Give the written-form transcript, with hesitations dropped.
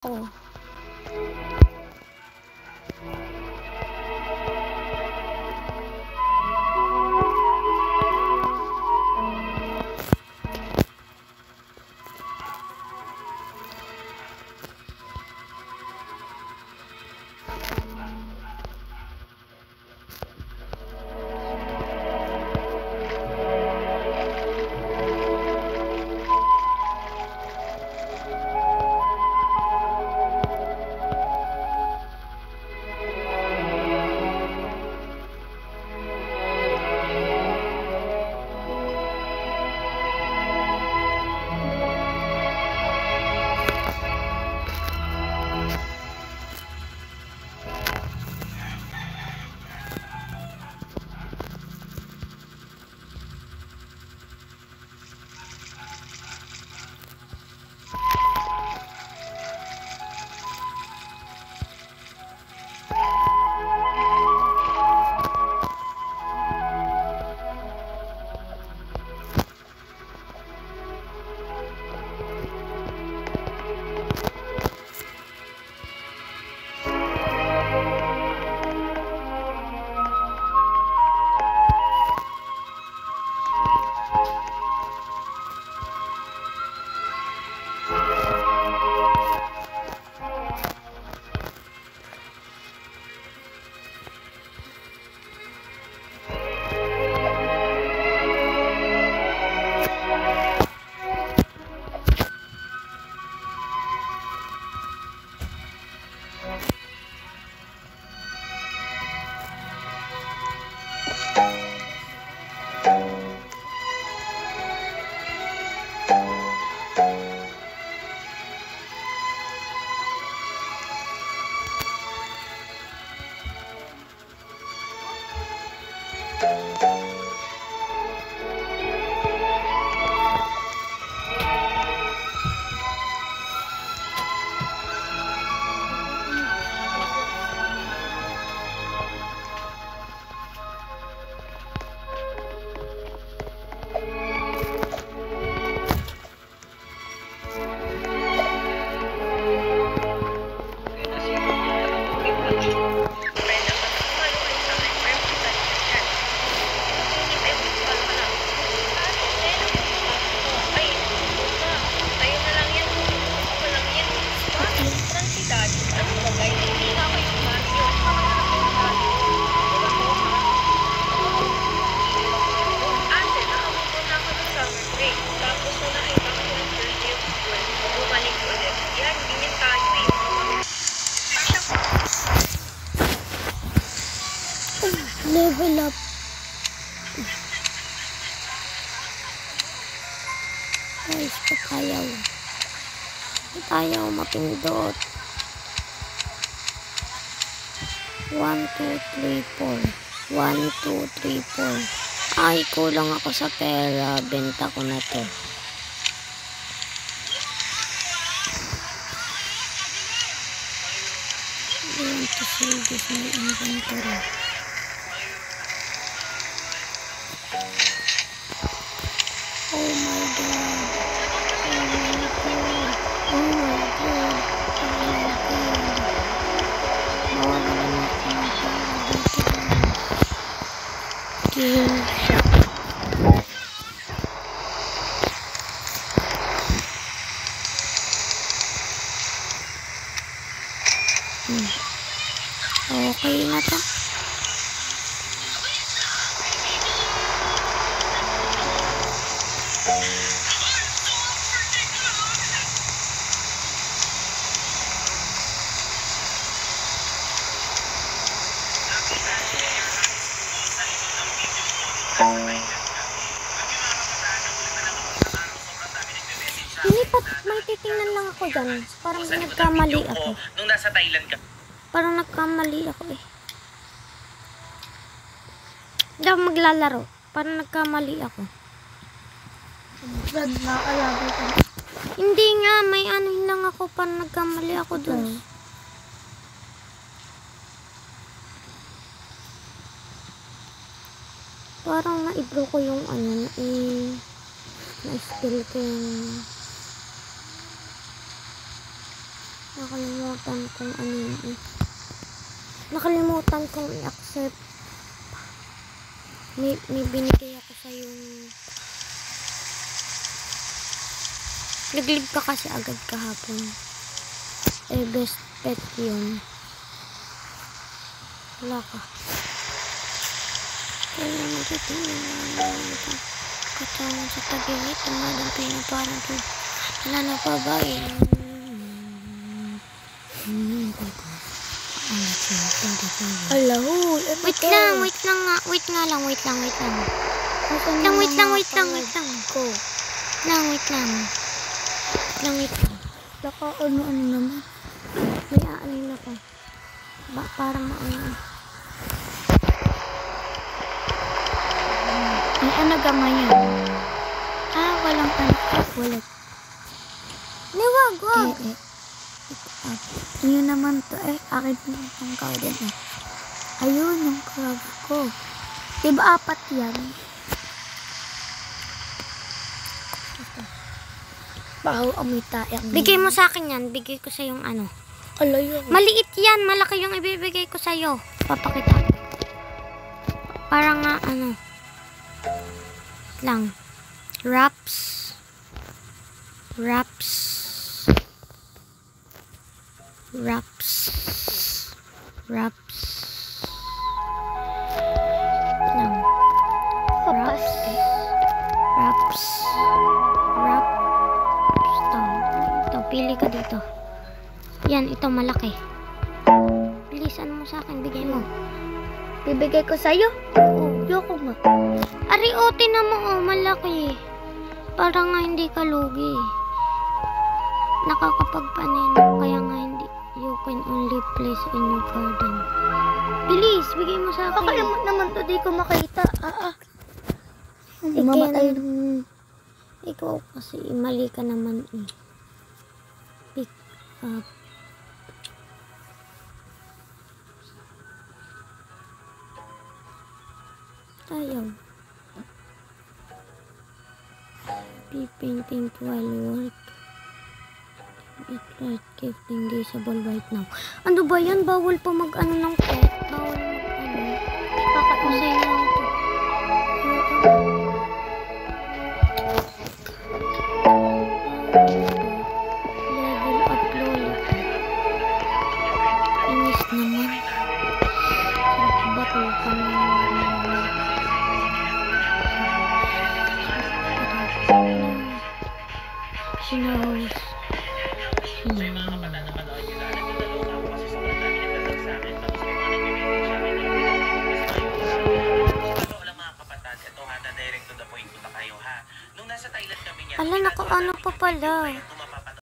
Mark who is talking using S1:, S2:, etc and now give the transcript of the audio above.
S1: Oh. Level up. Guys, patayaw mapindot. 1, 2, 3, 4. 1, 2, 3, 4. Ay, kulang ako sa pera. Benta ko na to. I want to save this my inventory. Oh my god. Oh my god. Oh my god. Oh my god. Mawawalan ako ng pera dito. Kill shot. Okay na to. Lilipat, may titingnan lang ako dyan. Parang nagkamali ako.
S2: Nung nasa Thailand ka.
S1: Parang nagkamali ako eh. Hindi ako maglalaro. Parang nagkamali ako.
S3: Nakakalabi ko.
S1: Hindi nga, may ano lang ako. Parang nagkamali ako dun. Parang na-ibro ko yung ano, na-spill ko yung Nakalimutan kong ano yun eh. Nakalimutan kong i-accept. May binigay ako sa yung nag-live ka kasi agad kahapon. Eh, best pet yun. Wala ka. Kaya magtitingin na katawan sa tagilit. Tumadang pinaparang to. Wala na pa ba eh.
S2: Hello.
S1: Wait lang nga. Wait lang. Wait lang.
S2: Baka ano naman.
S1: May aanin ako. Parang maano.
S2: May ano gamay yan? Walang ano. Walat.
S1: Wag.
S2: Yun naman to akin naman ang garden Ayun yung crab ko. Diba 4 yan? Baho amoy tayo.
S1: Bigay mo sa akin yan. Bigay ko sa yung ano.
S2: Alayo.
S1: Maliit yan. Malaki yung ibibigay ko sa'yo. Papakita. Parang nga ano. Lang. Wraps. Lang. Ito, pili ka dito. Yan, ito malaki. Bilisan mo sa akin, bigay mo.
S2: Bibigay ko sa'yo?
S1: Oo.
S2: Yoko nga.
S1: Ari, tinan mo, malaki. Parang nga hindi ka lugi. Nakakapagpanin. Kaya nga hindi. You can only place in your garden. Bilis, bigay mo sa akin.
S2: Baka naman to, di ko makita.
S1: Mamatay. Ikaw kasi, mali ka naman eh. Pick up. Ayaw. Be painting while work. It like gifting visible right now. Ano ba yan? Bawal pa mag-ano ng pet. Bawal mag-ano. Kakatmasay na ito. Level up lollipop. Inis naman. Bato ka naman. Sinahos. Ala, naku, ano pa pala?